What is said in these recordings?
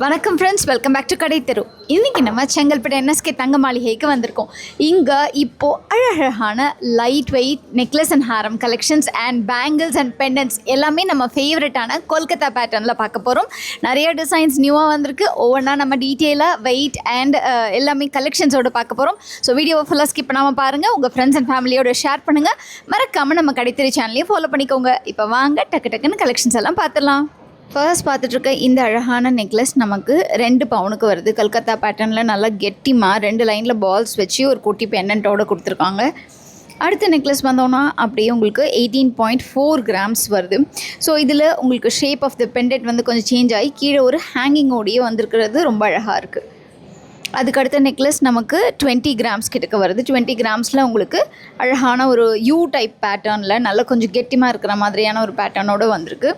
வணக்கம் friends, welcome back to கடை தெரு. இன்றைக்கி நம்ம செங்கல்பட்டு என்எஸ்கே தங்க மாளிகைக்கு வந்திருக்கோம். இங்கே இப்போது அழகழகான light weight necklace and Haram collections and bangles and பெண்டன்ட்ஸ் எல்லாமே நம்ம ஃபேவரட்டான கொல்கத்தா பேட்டர்னில் பார்க்க போகிறோம். நிறைய டிசைன்ஸ் நியூவாக வந்திருக்கு. ஒவ்வொன்றா நம்ம டீட்டெயிலாக வெயிட் அண்ட் எல்லாமே கலெக்ஷன்ஸோடு பார்க்க போகிறோம். ஸோ வீடியோவை ஃபுல்லாக ஸ்கிப் பண்ணாமல் பாருங்கள். உங்கள் ஃப்ரெண்ட்ஸ் அண்ட் ஃபேமிலியோட ஷேர் பண்ணுங்கள். மறக்காமல் நம்ம கடை தெரு சேனலையும் ஃபாலோ பண்ணிக்கோங்க. இப்போ வாங்க டக்கு டக்குன்னு கலெக்ஷன்ஸ் எல்லாம் பார்த்துடலாம். ஃபர்ஸ்ட் பார்த்துட்ருக்க இந்த அழகான நெக்லஸ் நமக்கு 2 பவுனுக்கு வருது. கல்கத்தா பேட்டர்னில் நல்லா கெட்டிமாக 2 லைனில் பால்ஸ் வச்சு ஒரு குட்டி பெண்டன்ட்டோடு கொடுத்துருக்காங்க. அடுத்த நெக்லஸ் வந்தோன்னா அப்படியே உங்களுக்கு 18.4 கிராம்ஸ் வருது. ஸோ இதில் உங்களுக்கு ஷேப் ஆஃப் த பெண்டன்ட் வந்து கொஞ்சம் சேஞ்ச் ஆகி கீழே ஒரு ஹேங்கிங்கோடையே வந்திருக்கிறது ரொம்ப அழகாக இருக்குது. அதுக்கடுத்த நெக்லஸ் நமக்கு 20 கிராம்ஸ் கிட்டக்க வருது. 20 கிராம்ஸில் உங்களுக்கு அழகான ஒரு யூ டைப் பேட்டர்னில் நல்லா கொஞ்சம் கெட்டிமாக இருக்கிற மாதிரியான ஒரு பேட்டர்னோடு வந்திருக்கு.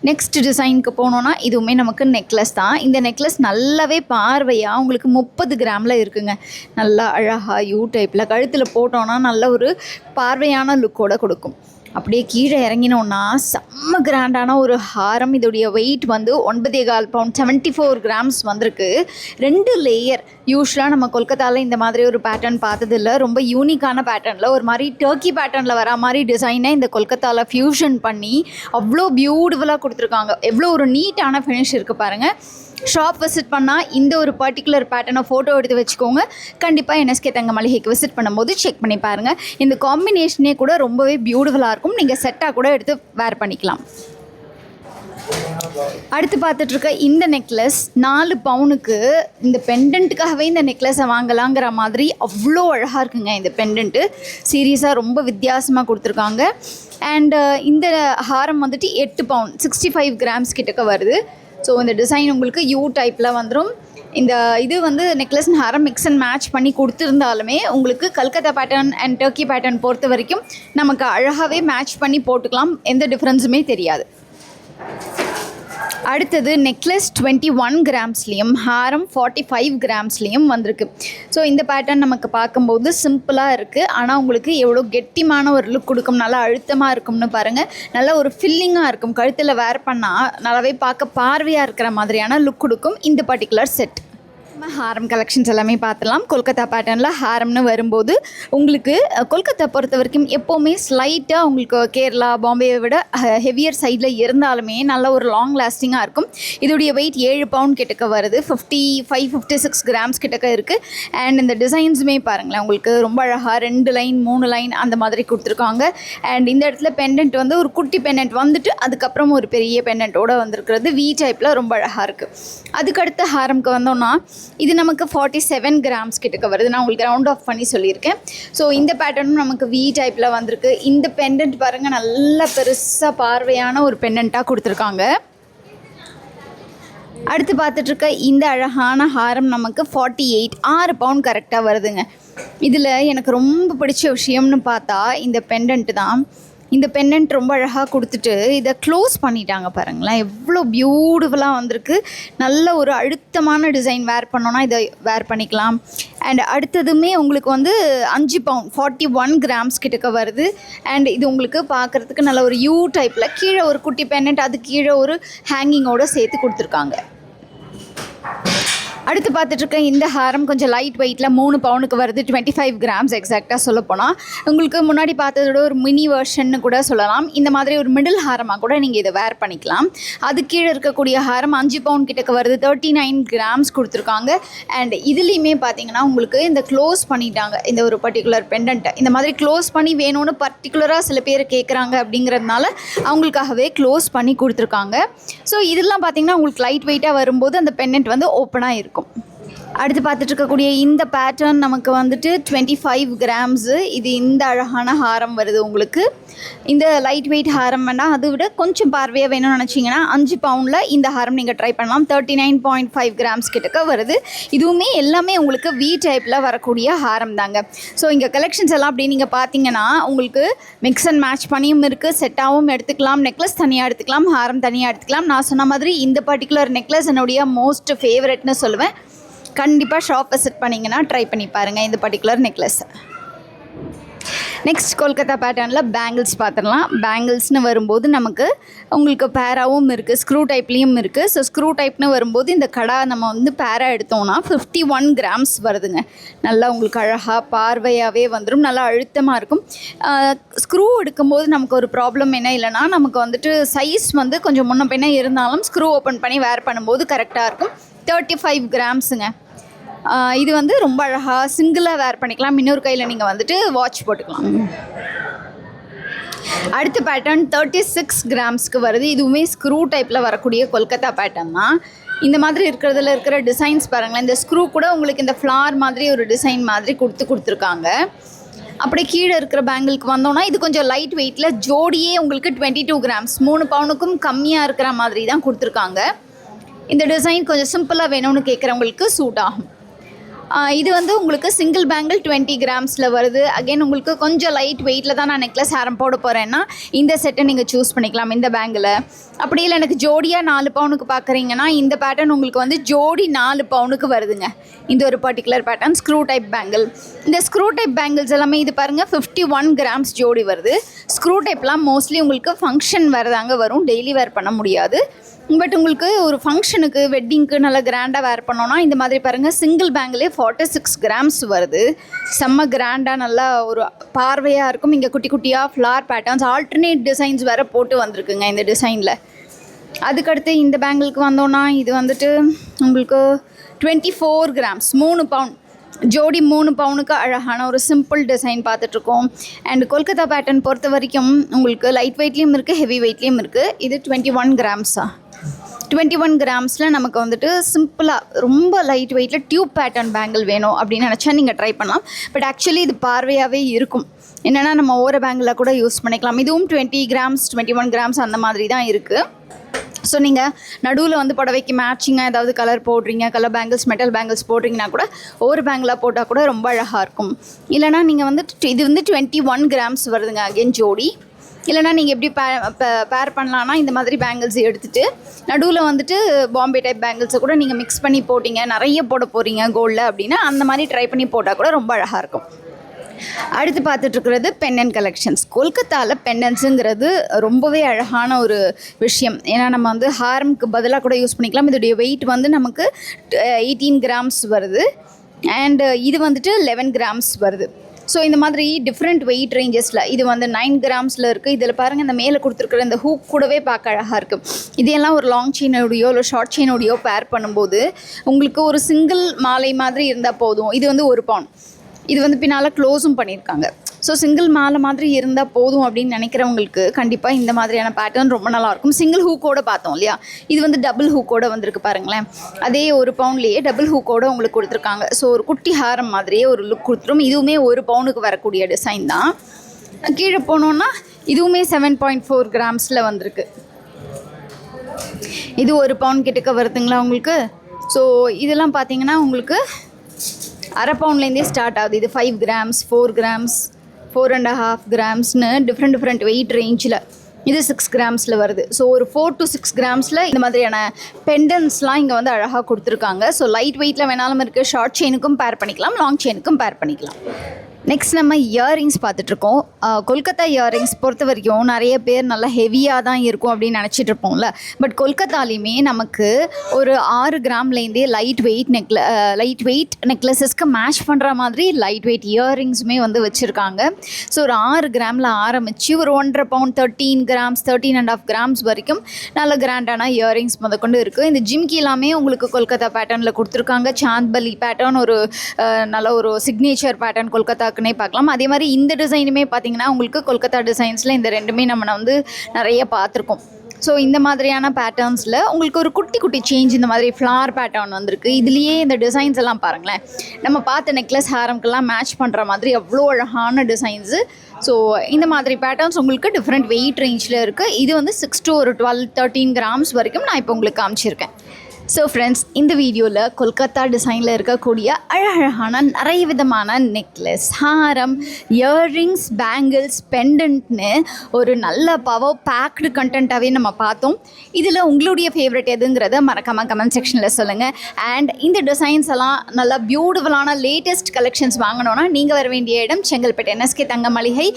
நெக்ஸ்ட் டிசைனுக்கு போனோன்னா இதுவுமே நமக்கு நெக்லஸ் தான். இந்த நெக்லஸ் நல்லாவே பார்வையாக உங்களுக்கு 30 கிராமில் இருக்குங்க. நல்லா அழகாக யூ டைப்பில் கழுத்தில் போட்டோன்னா நல்ல ஒரு பார்வையான லுக்கோடு கொடுக்கும். அப்படியே கீழே இறங்கினோன்னா செம்ம கிராண்டான ஒரு ஹாரம். இதோடைய வெயிட் வந்து 9.25 பவுண்ட் 74 கிராம்ஸ் வந்திருக்கு. 2 லேயர். யூஸ்வலாக நம்ம கொல்கத்தாவில் இந்த மாதிரி ஒரு பேட்டர்ன் பார்த்ததில்ல. ரொம்ப யூனிக்கான பேட்டர்னில் ஒரு மாதிரி டர்க்கி பேட்டர்னில் வர மாதிரி டிசைனை இந்த கொல்கத்தாவில் ஃப்யூஷன் பண்ணி அவ்வளோ பியூட்டிஃபுல்லாக கொடுத்துருக்காங்க. எவ்வளோ ஒரு நீட்டான ஃபினிஷ் இருக்குது பாருங்கள். ஷாப் விசிட் பண்ணால் இந்த ஒரு பர்டிகுலர் பேட்டர்னை ஃபோட்டோ எடுத்து வச்சுக்கோங்க. கண்டிப்பாக என்எஸ்கே தங்க மளிகைக்கு விசிட் பண்ணும்போது செக் பண்ணி பாருங்கள். இந்த காம்பினேஷனே கூட ரொம்பவே பியூட்டிஃபுல்லாக இருக்கும். நீங்கள் செட்டாக கூட எடுத்து வேர் பண்ணிக்கலாம். அடுத்து பார்த்துட்ருக்க இந்த நெக்லஸ் 4 பவுனுக்கு இந்த பெண்டன்ட்டுக்காகவே இந்த நெக்லஸை வாங்கலாங்கிற மாதிரி அவ்வளோ அழகாக இருக்குங்க. இந்த பெண்டன்ட்டு சீரியஸாக ரொம்ப வித்தியாசமாக கொடுத்துருக்காங்க. அண்டு இந்த ஹாரம் வந்துட்டு 8 பவுன் 65 கிராம்ஸ் கிட்டக்க வருது. ஸோ இந்த டிசைன் உங்களுக்கு யூ டைப்பில் வந்துடும். இந்த இது வந்து necklace and Haram mix and match பண்ணி கொடுத்துருந்தாலுமே உங்களுக்கு Calcutta pattern and Turkey pattern பொறுத்த வரைக்கும் நமக்கு அழகாகவே மேட்ச் பண்ணி போட்டுக்கலாம். எந்த டிஃப்ரென்ஸுமே தெரியாது. அடுத்தது நெக்லஸ் 21 கிராம்ஸ்லேயும் ஹாரம் 45 கிராம்ஸ்லேயும் வந்திருக்கு. ஸோ இந்த பேட்டர்ன் நமக்கு பார்க்கும்போது சிம்பிளாக இருக்குது. ஆனால் உங்களுக்கு எவ்வளோ கெட்டிமான ஒரு லுக் கொடுக்கும். நல்லா அழுத்தமாக இருக்கும்னு பாருங்கள். நல்லா ஒரு ஃபில்லிங்காக இருக்கும். கழுத்தில் வேர் பண்ணால் நல்லாவே பார்க்க பார்வையாக இருக்கிற மாதிரியான லுக் கொடுக்கும் இந்த பர்டிகுலர் செட். ஹாரம் கலெக்ஷன்ஸ் எல்லாமே பார்த்துலாம். கொல்கத்தா பேட்டர்னில் ஹாரம்னு வரும்போது உங்களுக்கு கொல்கத்தா பொறுத்த வரைக்கும் எப்போவுமே ஸ்லைட்டாக உங்களுக்கு கேரளா பாம்பேவை விட ஹெவியர் சைடில் இருந்தாலுமே நல்ல ஒரு லாங் லாஸ்டிங்காக இருக்கும். இதோடைய வெயிட் 7 பவுண்ட் கிட்டக்க வருது. 55-56 கிராம்ஸ் கிட்டக்க இருக்குது. அண்ட் இந்த டிசைன்ஸுமே பாருங்களேன், உங்களுக்கு ரொம்ப அழகாக 2 லைன் 3 லைன் அந்த மாதிரி கொடுத்துருக்காங்க. அண்ட் இந்த இடத்துல பெண்டன்ட் வந்து ஒரு குட்டி பெண்டன்ட் வந்துட்டு அதுக்கப்புறம் ஒரு பெரிய பெண்டன்ட்டோடு வந்திருக்கிறது. வி டைப்பில் ரொம்ப அழகாக இருக்குது. அதுக்கடுத்த ஹாரம்க்கு வந்தோன்னா இது நமக்கு 47 கிராம்ஸ் கிட்டக்க வருது. நான் உங்களுக்கு ரவுண்ட் ஆஃப் பண்ணி சொல்லியிருக்கேன். ஸோ இந்த பேட்டர்னும் நமக்கு வி டைப்பில் வந்திருக்கு. இந்த பெண்டன்ட் பாருங்கள், நல்ல பெருசாக பார்வையான ஒரு பெண்டன்ட்டாக கொடுத்துருக்காங்க. அடுத்து பார்த்துட்ருக்க இந்த அழகான ஹாரம் நமக்கு 48 6 பவுண்ட் கரெக்டாக வருதுங்க. இதில் எனக்கு ரொம்ப பிடிச்ச விஷயம்னு பார்த்தா இந்த பெண்டன்ட்டு தான். இந்த பெண்டன்ட் ரொம்ப அழகாக கொடுத்துட்டு இதை க்ளோஸ் பண்ணிட்டாங்க பாருங்களேன். எவ்வளோ பியூட்டிஃபுல்லாக வந்திருக்கு. நல்ல ஒரு அழுத்தமான டிசைன் வேர் பண்ணோன்னா இதை வேர் பண்ணிக்கலாம். அண்ட் அடுத்ததுமே உங்களுக்கு வந்து 5 பவுண்ட் 41 கிராம்ஸ் கிட்டக்க வருது. அண்ட் இது உங்களுக்கு பார்க்குறதுக்கு நல்ல ஒரு யூ டைப்பில் கீழே ஒரு குட்டி பெண்டன்ட், அது கீழே ஒரு ஹேங்கிங்கோடு சேர்த்து கொடுத்துருக்காங்க. அடுத்து பார்த்துட்ருக்க இந்த ஹாரம் கொஞ்சம் லைட் வெயிட்டில் 3 பவுனுக்கு வருது. 25 கிராம்ஸ் எக்ஸாக்டாக சொல்லப்போனால். உங்களுக்கு முன்னாடி பார்த்ததோட ஒரு மினி வெர்ஷன்னு கூட சொல்லலாம். இந்த மாதிரி ஒரு மிடில் ஹாரமாக கூட நீங்கள் இதை வேர் பண்ணிக்கலாம். அது கீழே இருக்கக்கூடிய ஹாரம் 5 பவுண்ட் கிட்டக்க வருது. 39 கிராம்ஸ் கொடுத்துருக்காங்க. அண்ட் இதுலேயுமே பார்த்தீங்கன்னா உங்களுக்கு இந்த க்ளோஸ் பண்ணிட்டாங்க. இந்த ஒரு பர்டிகுலர் பெண்டன்ட்டை இந்த மாதிரி க்ளோஸ் பண்ணி வேணும்னு பர்டிகுலராக சில பேர் கேட்குறாங்க. அப்படிங்கிறதுனால அவங்களுக்காகவே க்ளோஸ் பண்ணி கொடுத்துருக்காங்க. ஸோ இதெல்லாம் பார்த்தீங்கன்னா உங்களுக்கு லைட் வெயிட்டாக வரும்போது அந்த பெண்டன்ட் வந்து ஓப்பனாக இருக்கும். அடுத்து பார்த்துட்டு இருக்கக்கூடிய இந்த பேட்டர்ன் நமக்கு வந்துட்டு 25 கிராம்ஸு. இது இந்த அழகான ஹாரம் வருது உங்களுக்கு. இந்த லைட் வெயிட் ஹாரம் வேணால் அதை விட கொஞ்சம் பார்வையாக வேணும்னு நினச்சிங்கன்னா 5 பவுண்டில் இந்த ஹாரம் நீங்கள் ட்ரை பண்ணலாம். 39.5 கிராம்ஸ் கிட்டக்க வருது. இதுவுமே எல்லாமே உங்களுக்கு வி டைப்பில் வரக்கூடிய ஹாரம் தாங்க. ஸோ இங்கே கலெக்ஷன்ஸ் எல்லாம் அப்படி நீங்கள் பார்த்தீங்கன்னா உங்களுக்கு மிக்ஸ் அண்ட் மேட்ச் பண்ணியும் இருக்குது. செட்டாகவும் எடுத்துக்கலாம். நெக்லஸ் தனியாக எடுத்துக்கலாம், ஹாரம் தனியாக எடுத்துக்கலாம். நான் சொன்ன மாதிரி இந்த பர்டிகுலர் நெக்லஸ் என்னுடைய மோஸ்ட் ஃபேவரெட்னு சொல்லுவேன். கண்டிப்பாக ஷாப் விசிட் பண்ணிங்கன்னா ட்ரை பண்ணி பாருங்கள் இந்த பர்டிகுலர் நெக்லஸ். நெக்ஸ்ட் கொல்கத்தா பேட்டர்னில் பேங்கிள்ஸ் பார்த்துடலாம். பேங்கிள்ஸ்னு வரும்போது நமக்கு உங்களுக்கு பேராவும் இருக்குது, ஸ்க்ரூ டைப்லேயும் இருக்குது. ஸோ ஸ்க்ரூ டைப்னு வரும்போது இந்த கடா நம்ம வந்து பேரா எடுத்தோம்னா 51 கிராம்ஸ் வருதுங்க. நல்லா உங்களுக்கு அழகாக பார்வையாகவே வந்துடும், நல்லா அழுத்தமாக இருக்கும். ஸ்க்ரூ எடுக்கும்போது நமக்கு ஒரு ப்ராப்ளம் என்ன இல்லைனா, நமக்கு வந்துட்டு சைஸ் வந்து கொஞ்சம் முன்ன பின்ன இருந்தாலும் ஸ்க்ரூ ஓப்பன் பண்ணி வேர் பண்ணும்போது கரெக்டாக இருக்கும். 35 கிராம்ஸுங்க. இது வந்து ரொம்ப அழகாக சிங்கிளாக வேர் பண்ணிக்கலாம். இன்னொரு கையில் நீங்கள் வந்துட்டு வாட்ச் போட்டுக்கலாம். அடுத்த பேட்டர்ன் 36 கிராம்ஸ்க்கு வருது. இதுவுமே ஸ்க்ரூ டைப்பில் வரக்கூடிய கொல்கத்தா பேட்டர்ன் தான். இந்த மாதிரி இருக்கிறதுல இருக்கிற டிசைன்ஸ் பாருங்களேன். இந்த ஸ்க்ரூ கூட உங்களுக்கு இந்த ஃப்ளார் மாதிரி ஒரு டிசைன் மாதிரி கொடுத்துருக்காங்க. அப்படியே கீழே இருக்கிற பேங்கிளுக்கு வந்தோன்னா இது கொஞ்சம் லைட் வெயிட்டில் ஜோடியே உங்களுக்கு 22 கிராம்ஸ் 3 பவுனுக்கும் கம்மியாக இருக்கிற மாதிரி தான் கொடுத்துருக்காங்க. இந்த டிசைன் கொஞ்சம் சிம்பிளாக வேணும்னு கேட்குறவங்களுக்கு சூட் ஆகும். இது வந்து உங்களுக்கு சிங்கிள் பேங்கிள் 20 கிராம்ஸில் வருது. அகெயின் உங்களுக்கு கொஞ்சம் லைட் வெயிட்டில் தான் நான் நெக்லஸ் ஹாரம் போட போகிறேன்னா இந்த செட்டை நீங்கள் சூஸ் பண்ணிக்கலாம். இந்த பேங்கில் அப்படி இல்லை எனக்கு ஜோடியாக 4 பவுனுக்கு பார்க்குறீங்கன்னா இந்த பேட்டர்ன் உங்களுக்கு வந்து ஜோடி 4 பவுனுக்கு வருதுங்க. இந்த ஒரு particular pattern screw type bangle. இந்த ஸ்க்ரூ டைப் பேங்கிள்ஸ் எல்லாமே இது பாருங்கள் 51 கிராம்ஸ் ஜோடி வருது. ஸ்க்ரூ டைப்லாம் மோஸ்ட்லி உங்களுக்கு ஃபங்க்ஷன் வேறு வரும், டெய்லி வேர் பண்ண முடியாது. பட் உங்களுக்கு ஒரு ஃபங்க்ஷனுக்கு வெட்டிங்க்கு நல்லா கிராண்டாக வேர் பண்ணோன்னா இந்த மாதிரி பாருங்கள் சிங்கிள் பேங்கிலே 46 கிராம்ஸ் வருது. செம்ம கிராண்டாக நல்லா ஒரு பார்வையாக இருக்கும். இங்கே குட்டி குட்டியாக ஃப்ளார் பேட்டர்ன்ஸ் ஆல்டர்னேட் டிசைன்ஸ் வேறு போட்டு வந்திருக்குங்க இந்த டிசைனில். அதுக்கடுத்து இந்த பேங்கிளுக்கு வந்தோன்னா இது வந்துட்டு உங்களுக்கு 24 கிராம்ஸ் 3 பவுன் ஜோடி 3 பவுனுக்கு அழகான ஒரு சிம்பிள் டிசைன் பார்த்துட்ருக்கோம். அண்ட் கொல்கத்தா பேட்டர்ன் பொறுத்த வரைக்கும் உங்களுக்கு லைட் வெயிட்லேயும் இருக்குது, ஹெவி வெயிட்லேயும் இருக்குது. இது 21 கிராம்ஸா 21 கிராம்ஸில் நமக்கு வந்துட்டு சிம்பிளாக ரொம்ப லைட் வெயிட்டில் டியூப் பேட்டர்ன் பேங்கிள் வேணும் அப்படின்னு நினச்சா நீங்கள் ட்ரை பண்ணலாம். பட் ஆக்சுவலி இது பார்வையாகவே இருக்கும். என்னென்னா நம்ம ஓர பேங்கிளில் கூட யூஸ் பண்ணிக்கலாம். இதுவும் 20 கிராம்ஸ் 21 கிராம்ஸ் அந்த மாதிரி தான் இருக்குது. ஸோ நீங்கள் நடுவில் வந்து புடவைக்கு மேட்சிங்காக ஏதாவது கலர் போடுறீங்க, கலர் பேங்கிள்ஸ் மெட்டல் பேங்கிள்ஸ் போடுறீங்கன்னா கூட ஒரு பேங்கிளாக போட்டால் கூட ரொம்ப அழகாக இருக்கும். இல்லைனா நீங்கள் வந்து இது வந்து 21 கிராம்ஸ் வருதுங்க அகெயின் ஜோடி. இல்லைனா நீங்கள் எப்படி பேர் பண்ணலான்னா இந்த மாதிரி பேங்கிள்ஸ் எடுத்துகிட்டு நடுவில் வந்துட்டு பாம்பே டைப் பேங்கிள்ஸை கூட நீங்கள் மிக்ஸ் பண்ணி போட்டிங்க, நிறைய போட போகிறீங்க கோல்டில் அப்படின்னா அந்த மாதிரி ட்ரை பண்ணி போட்டால் கூட ரொம்ப அழகாக இருக்கும். அடுத்து பார்த்துட்ருக்கிறது பெண்டன்ட் கலெக்ஷன்ஸ். கொல்கத்தாவில் பெண்டன்ஸுங்கிறது ரொம்பவே அழகான ஒரு விஷயம். ஏன்னா நம்ம வந்து ஹாரமுக்கு பதிலாக கூட யூஸ் பண்ணிக்கலாம். இதோடைய வெயிட் வந்து நமக்கு 18 கிராம்ஸ் வருது. அண்டு இது வந்துட்டு 11 கிராம்ஸ் வருது. ஸோ இந்த மாதிரி டிஃப்ரெண்ட் வெயிட் ரேஞ்சஸில் இது வந்து 9 கிராம்ஸில் இருக்குது. இதில் பாருங்கள் இந்த மேலே கொடுத்துருக்குற இந்த ஹூக் கூடவே பார்க்க அழகாக இருக்குது. இதையெல்லாம் ஒரு லாங் செயினோடையோ இல்லை ஷார்ட் செயினோடையோ பேர் பண்ணும்போது உங்களுக்கு ஒரு சிங்கிள் மாலை மாதிரி இருந்தால் போதும். இது வந்து 1 பவுன். இது வந்து பின்னால் க்ளோஸும் பண்ணியிருக்காங்க. ஸோ சிங்கிள் மாலை மாதிரி இருந்தால் போதும் அப்படின்னு நினைக்கிறவங்களுக்கு கண்டிப்பாக இந்த மாதிரியான பேட்டர்ன் ரொம்ப நல்லாயிருக்கும். சிங்கிள் ஹூக்கோடு பார்த்தோம் இல்லையா, இது வந்து டபுள் ஹூக்கோடு வந்திருக்கு பாருங்களேன். அதே 1 பவுன்லேயே டபுள் ஹூக்கோடு உங்களுக்கு கொடுத்துருக்காங்க. ஸோ ஒரு குட்டி ஹாரம் மாதிரியே ஒரு லுக் கொடுத்துரும். இதுவுமே 1 பவுனுக்கு வரக்கூடிய டிசைன் தான். கீழே போனோன்னா இதுவுமே 7.4 கிராம்ஸில் வந்திருக்கு. இது 1 பவுன் கிட்டக்க வருதுங்களா உங்களுக்கு. ஸோ இதெல்லாம் பார்த்தீங்கன்னா உங்களுக்கு அரை பவுன்லேருந்தே ஸ்டார்ட் ஆகுது. இது 5 கிராம்ஸ் 4 கிராம்ஸ் 4.5 கிராம்ஸ்னு டிஃப்ரெண்ட் வெயிட் ரேஞ்சில். இது 6 கிராம்ஸில் வருது. ஸோ ஒரு 4 to 6 கிராம்ஸில் இந்த மாதிரியான பெண்டன்ஸ்லாம் இங்கே வந்து அழகாக கொடுத்துருக்காங்க. ஸோ லைட் வெயிட்டில் வேணாலும் இருக்குது, ஷார்ட் செயினுக்கும் பேர் பண்ணிக்கலாம், லாங் செயினுக்கும் பேர் பண்ணிக்கலாம். நெக்ஸ்ட் நம்ம இயரிங்ஸ் பார்த்துட்ருக்கோம். கொல்கத்தா இயரிங்ஸ் பொறுத்த வரைக்கும் நிறைய பேர் நல்லா ஹெவியாக தான் இருக்கும் அப்படின்னு நினச்சிட்டு இருப்போம்ல. பட் கொல்கத்தாலையுமே நமக்கு ஒரு 6 கிராம்லேருந்தே லைட் வெயிட் நெக்லஸஸ்க்கு மேட்ச் பண்ணுற மாதிரி லைட் வெயிட் இயரிங்ஸுமே வந்து வச்சுருக்காங்க. ஸோ ஒரு 6 கிராமில் ஆரம்பித்து ஒரு 1.5 பவுன் 13 கிராம்ஸ் 13.5 கிராம்ஸ் வரைக்கும் நல்ல கிராண்டான இயரிங்ஸ் முதற்கொண்டு இருக்குது. இந்த ஜிம்கி எல்லாமே உங்களுக்கு கொல்கத்தா பேட்டர்னில் கொடுத்துருக்காங்க. சாந்த்பலி பேட்டர்ன் ஒரு நல்ல ஒரு சிக்னேச்சர் பேட்டர்ன் கொல்கத்தா பார்க்கலாம். அதே மாதிரி இந்த டிசைனுமே பார்த்தீங்கன்னா உங்களுக்கு கொல்கத்தா டிசைன்ஸில் இந்த ரெண்டுமே நம்ம வந்து நிறைய பார்த்துருக்கோம். ஸோ இந்த மாதிரியான பேட்டர்ன்ஸில் உங்களுக்கு ஒரு குட்டி சேஞ்ச் இந்த மாதிரி ஃப்ளார் பேட்டர்ன் வந்திருக்கு. இதுலேயே இந்த டிசைன்ஸ் எல்லாம் பாருங்களேன், நம்ம பார்த்த நெக்லஸ் ஹாரம்க்கெல்லாம் மேட்ச் பண்ணுற மாதிரி அவ்வளோ அழகான டிசைன்ஸு. ஸோ இந்த மாதிரி பேட்டர்ன்ஸ் உங்களுக்கு டிஃப்ரெண்ட் வெயிட் ரேஞ்சில் இருக்குது. இது வந்து 6 to 12 13 கிராம்ஸ் வரைக்கும் நான் இப்போ உங்களுக்கு காமிச்சிருக்கேன். ஸோ ஃப்ரெண்ட்ஸ், இந்த வீடியோவில் கொல்கத்தா டிசைனில் இருக்கக்கூடிய அழகழகான நிறைய விதமான நெக்லஸ், ஹாரம், இயர்ரிங்ஸ், பேங்கிள்ஸ், பெண்டன்ட்னு ஒரு நல்ல பவர் பேக்டு கண்டென்ட்டாகவே நம்ம பார்த்தோம். இதில் உங்களுடைய ஃபேவரட் எதுங்கிறத மறக்காமல் கமெண்ட் செக்ஷனில் சொல்லுங்கள். அண்ட் இந்த டிசைன்ஸ் எல்லாம் நல்லா பியூட்டிஃபுல்லான லேட்டஸ்ட் கலெக்ஷன்ஸ் வாங்கணுன்னா நீங்கள் வர வேண்டிய இடம் செங்கல்பட்டு NSK தங்க மளிகை.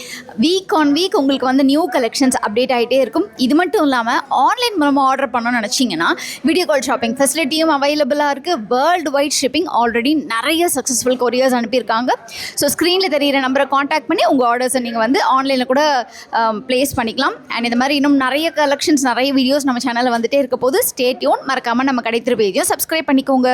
வீக் ஆன் வீக் உங்களுக்கு வந்து நியூ கலெக்ஷன்ஸ் அப்டேட் ஆகிட்டே இருக்கும். இது மட்டும் இல்லாமல் ஆன்லைன் மூலமாக ஆர்டர் பண்ணணும்னு நினச்சிங்கன்னா வீடியோ கால் ஷாப்பிங் ஃபெசிலிட்டியும் அவைலபிளாக இருக்குது. வேர்ல்டு வைட் ஷிப்பிங், ஆல்ரெடி நிறைய சக்ஸஸ்ஃபுல் கொரியர்ஸ் அனுப்பியிருக்காங்க. ஸோ ஸ்க்ரீனில் தெரிகிற நம்பரை காண்டாக்ட் பண்ணி உங்கள் ஆர்டர்ஸை நீங்கள் வந்து ஆன்லைனில் கூட ப்ளேஸ் பண்ணிக்கலாம். அண்ட் இந்த மாதிரி இன்னும் நிறைய கலெக்ஷன்ஸ், நிறைய வீடியோஸ் நம்ம சேனலில் வந்துகிட்டே இருக்க போது ஸ்டே டியூன். மறக்காமல் நம்ம கடை திருப்பதியும் சப்ஸ்கிரைப் பண்ணிக்கோங்க.